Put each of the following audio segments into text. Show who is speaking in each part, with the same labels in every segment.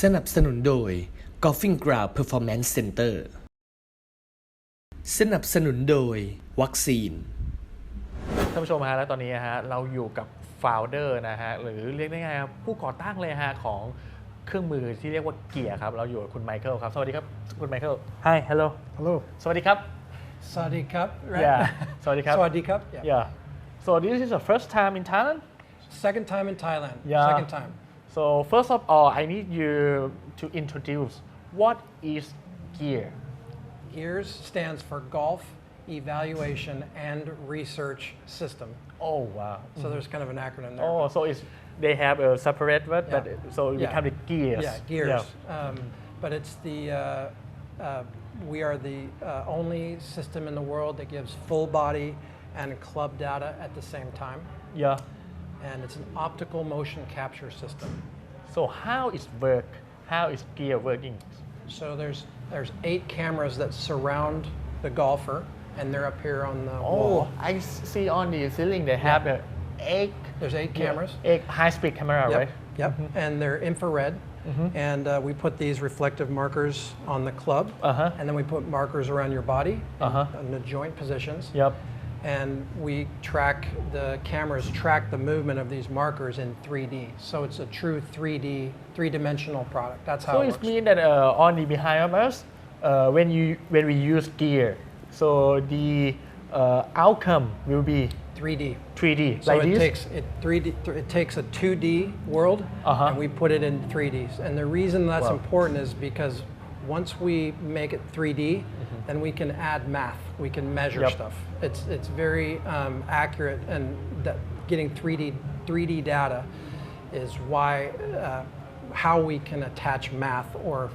Speaker 1: สนับสนุนโดย Golfing Ground Performance Center สนับสนุนโดยวัคซีน
Speaker 2: ท่านผู้ชมฮะและตอนนี้ฮะเราอยู่กับ founder นะฮะหรือเรียกได้ไงครับผู้ก่อตั้งเลยฮะของเครื่องมือที่เรียกว่าเกียร์ครับเราอยู่กับคุณไมเคิลครับสวัสดีครับคุณไมเคิล
Speaker 3: Hi hello
Speaker 2: สวัสดีครับ
Speaker 3: Sawadee-kup right?
Speaker 2: Yeah สวัสดีครับ
Speaker 3: Sawadee-kup
Speaker 2: Yeah so this is the first time in Thailand
Speaker 3: Second time in Thailand
Speaker 2: Yeah
Speaker 3: Second time
Speaker 2: so first of all I need you to introduce what is gear
Speaker 3: GEARS stands for Golf Evaluation and Research System
Speaker 2: oh wow
Speaker 3: so there's kind of an acronym there
Speaker 2: oh so it's they have a separate word but so it become the gears
Speaker 3: yeah gears but it's the we are the only system in the world that gives full body and club data at the same time
Speaker 2: yeah
Speaker 3: and it's an optical motion capture system
Speaker 2: so how is work how is gear working
Speaker 3: so there's 8 cameras that surround the golfer and they're up here on the wall
Speaker 2: I see on the ceiling they have the 8
Speaker 3: there's 8 cameras
Speaker 2: 8 high speed camera right
Speaker 3: yep and they're infrared and we put these reflective markers on the club and then we put markers around your body in the joint positions
Speaker 2: yep
Speaker 3: and we track the cameras track the movement of these markers in 3D so it's a true 3D three-dimensional product that's how
Speaker 2: so
Speaker 3: it
Speaker 2: it
Speaker 3: works
Speaker 2: means that on the behind of us when we use gear so the outcome will be
Speaker 3: 3D
Speaker 2: 3D
Speaker 3: so
Speaker 2: like
Speaker 3: it
Speaker 2: this
Speaker 3: takes it takes a 2D world and we put it in 3D and the reason that's important is because once we make it 3D then we can add math we can measure stuff it's very accurate and getting 3D data is why how we can attach math or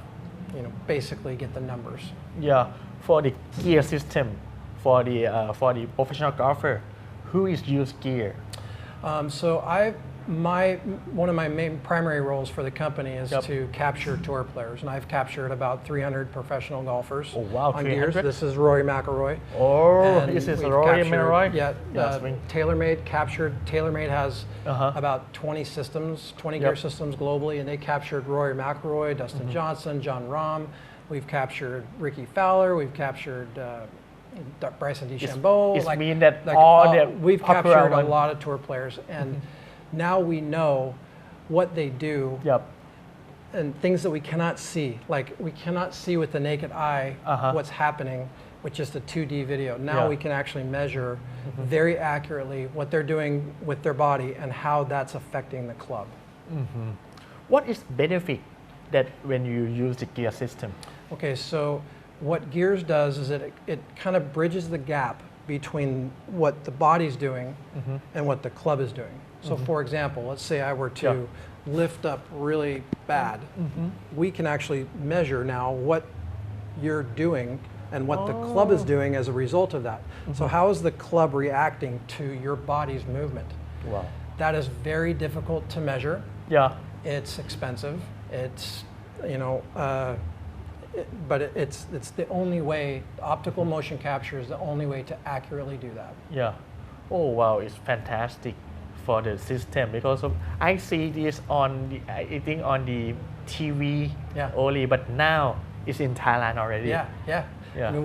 Speaker 3: basically get the numbers
Speaker 2: yeah for the gear system for the professional golfer who is use gear
Speaker 3: so one of my main primary roles for the company is to capture tour players, and I've captured about 300 professional golfers on gears. This is Rory McIlroy.
Speaker 2: Oh, this is Rory McIlroy.
Speaker 3: Yeah, TaylorMade has about 20 systems, 20 gear systems globally, and they captured Rory McIlroy, Dustin Johnson, John Rahm. We've captured Ricky Fowler. We've captured Bryson DeChambeau.
Speaker 2: It means that
Speaker 3: we've captured a lot of tour players, and now we know what they do and things that we cannot see. Like we cannot see with the naked eye what's happening with just a 2D video. Now we can actually measure very accurately what they're doing with their body and how that's affecting the club.
Speaker 2: What is benefit that when you use the gear system?
Speaker 3: Okay, so what gears does is it kind of bridges the gap between what the body's doing and what the club is doing. So for example, let's say I were to lift up really bad. We can actually measure now what you're doing and what the club is doing as a result of that. So how is the club reacting to your body's movement?
Speaker 2: Wow.
Speaker 3: That is very difficult to measure.
Speaker 2: Yeah.
Speaker 3: It's expensive. It's, but it's the only way, optical motion capture is the only way to accurately do that.
Speaker 2: Yeah. Oh wow, it's fantastic for the system because I see this I think on the TV only, but now it's in Thailand already.
Speaker 3: Yeah. I mean,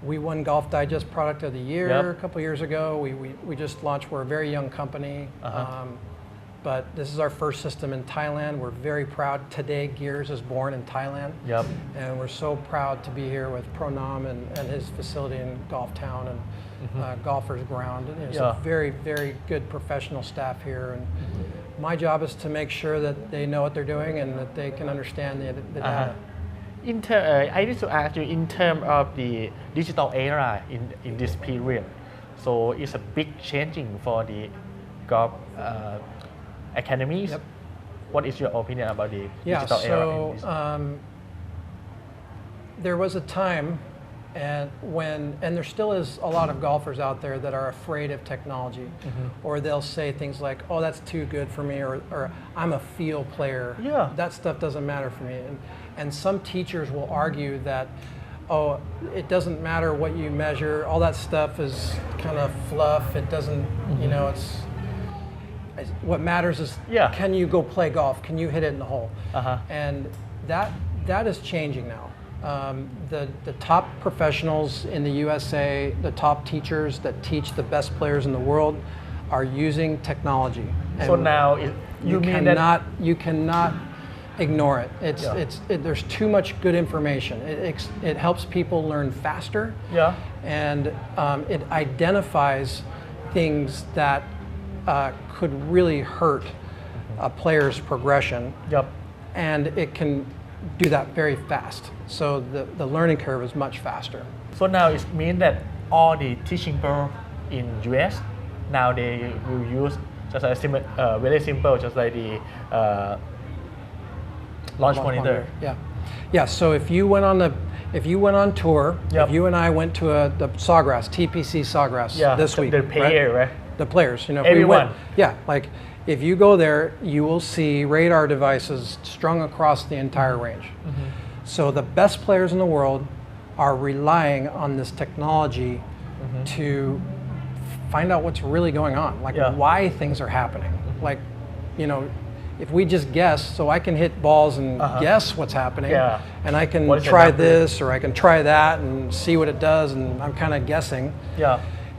Speaker 3: we won Golf Digest Product of the Year a couple years ago. We just launched. We're a very young company. But this is our first system in Thailand. We're very proud. Today, Gears is born in Thailand. And we're so proud to be here with Pronam and his facility in Golf Town and Golfers Ground. And there's a very, very good professional staff here. And my job is to make sure that they know what they're doing and that they can understand the data.
Speaker 2: I need to ask you in terms of the digital era in this period. So it's a big changing for the golf academies. What is your opinion about the digital era?
Speaker 3: So there was a time and there still is a lot of golfers out there that are afraid of technology, or they'll say things like, "Oh, that's too good for me," or "I'm a feel player. That stuff doesn't matter for me." And some teachers will argue that, "Oh, it doesn't matter what you measure. All that stuff is kind of fluff. It doesn't, it's." what matters is can you go play golf? Can you hit it in the hole? And that is changing now. The top professionals in the USA, the top teachers that teach the best players in the world are using technology. And
Speaker 2: so now
Speaker 3: you cannot ignore it. There's too much good information. It helps people learn faster. And it identifies things that could really hurt a player's progression. And it can do that very fast. So the learning curve is much faster.
Speaker 2: So now it means that all the teaching people in US now they will use just a very simple, just like the launch monitor.
Speaker 3: Yeah. So if you went on tour, if you and I went to the Sawgrass, TPC Sawgrass this week,
Speaker 2: the player, right?
Speaker 3: The players, you know,
Speaker 2: everyone.
Speaker 3: Like if you go there, you will see radar devices strung across the entire range. So the best players in the world are relying on this technology to find out what's really going on, like why things are happening. Like, you know, if we just guess, so I can hit balls and guess what's happening, and I can try this or I can try that and see what it does, and I'm kind of guessing.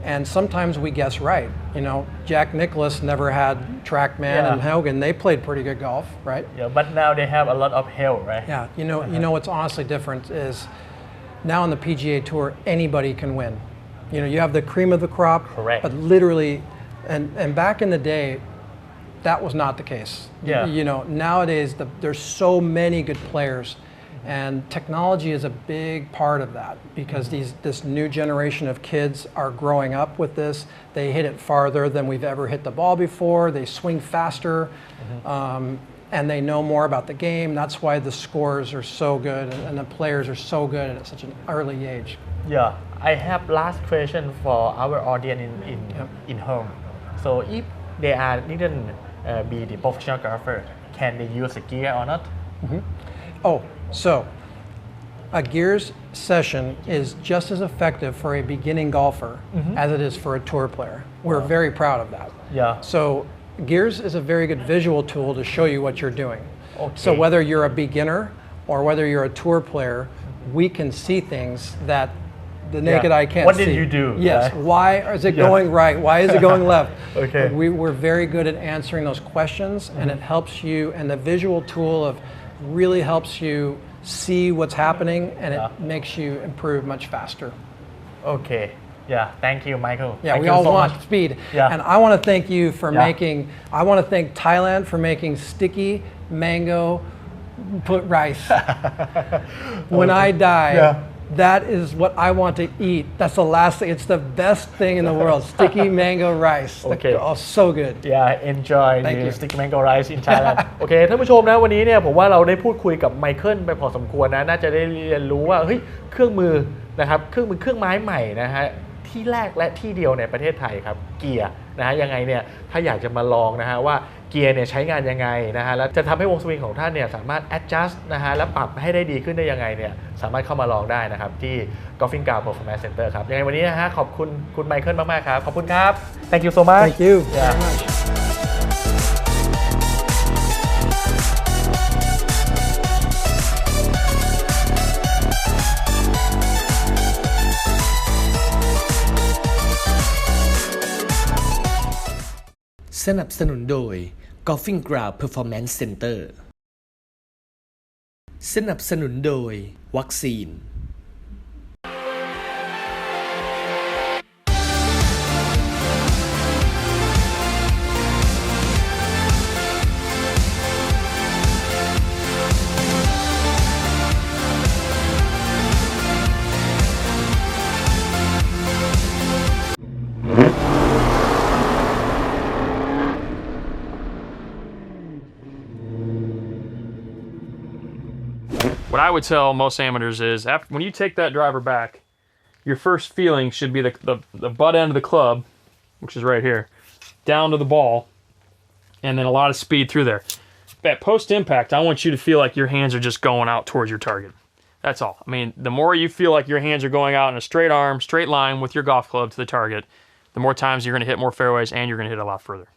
Speaker 3: And sometimes we guess right. You know, Jack Nicklaus never had TrackMan and Hogan. They played pretty good golf, right?
Speaker 2: But now they have a lot of help, right?
Speaker 3: You know what's honestly different is now on the PGA Tour, anybody can win. You know, you have the cream of the crop.
Speaker 2: Correct.
Speaker 3: But literally, and back in the day, that was not the case. You know, nowadays there's so many good players, and technology is a big part of that because this new generation of kids are growing up with this. They hit it farther than we've ever hit the ball before. They swing faster, and they know more about the game. That's why the scores are so good and the players are so good at such an early age.
Speaker 2: I have last question for our audience in home. So if they didn't be the professional golfer, can they use a gear or not?
Speaker 3: So a gears session is just as effective for a beginning golfer as it is for a tour player. We're very proud of that. So gears is a very good visual tool to show you what you're doing. So whether you're a beginner or whether you're a tour player, we can see things that the naked eye can't see.
Speaker 2: What did you do?
Speaker 3: Yes. Right? Why is it going right? Why is it going left?
Speaker 2: Okay.
Speaker 3: We're very good at answering those questions, and it helps you. And the visual tool really helps you see what's happening, and it makes you improve much faster.
Speaker 2: Okay. Thank you, Michael.
Speaker 3: We all want speed. And I want to thank you for making. I want to thank Thailand for making sticky mango put rice. When I die. That is what I want to eat. That's the last thing. It's the best thing in the world. Sticky mango rice. Oh, so good.
Speaker 2: Enjoy the sticky mango rice in Thailand. โอเคท่านผู้ชมนะวันนี้เนี่ยผมว่าเราได้พูดคุยกับไมเคิลไปพอสมควรนะน่าจะได้เรียนรู้ว่าเฮ้ยเครื่องมือนะครับเครื่องไม้ใหม่นะฮะที่แรกและที่เดียวในประเทศไทยครับเกียร์นะฮะยังไงเนี่ยถ้าอยากจะมาลองนะฮะว่าเกียร์เนี่ยใช้งานยังไงนะฮะแล้วจะทำให้วงสวิงของท่านเนี่ยสามารถ adjust นะฮะและปรับให้ได้ดีขึ้นได้ยังไงเนี่ยสามารถเข้ามาลองได้นะครับที่ Golfing Ground Performance Center ครับยังไงวันนี้นะฮะขอบคุณคุณไมเคิลมากๆครับขอบคุณครับ Thank you so much
Speaker 3: Thank you very much
Speaker 1: สนับสนุนโดย Golfing Ground Performance Center สนับสนุนโดยวัคซีน
Speaker 4: What I would tell most amateurs is when you take that driver back, your first feeling should be the butt end of the club, which is right here, down to the ball, and then a lot of speed through there. At post-impact, I want you to feel like your hands are just going out towards your target. That's all. I mean, the more you feel like your hands are going out in a straight arm, straight line with your golf club to the target, the more times you're going to hit more fairways and you're going to hit a lot further.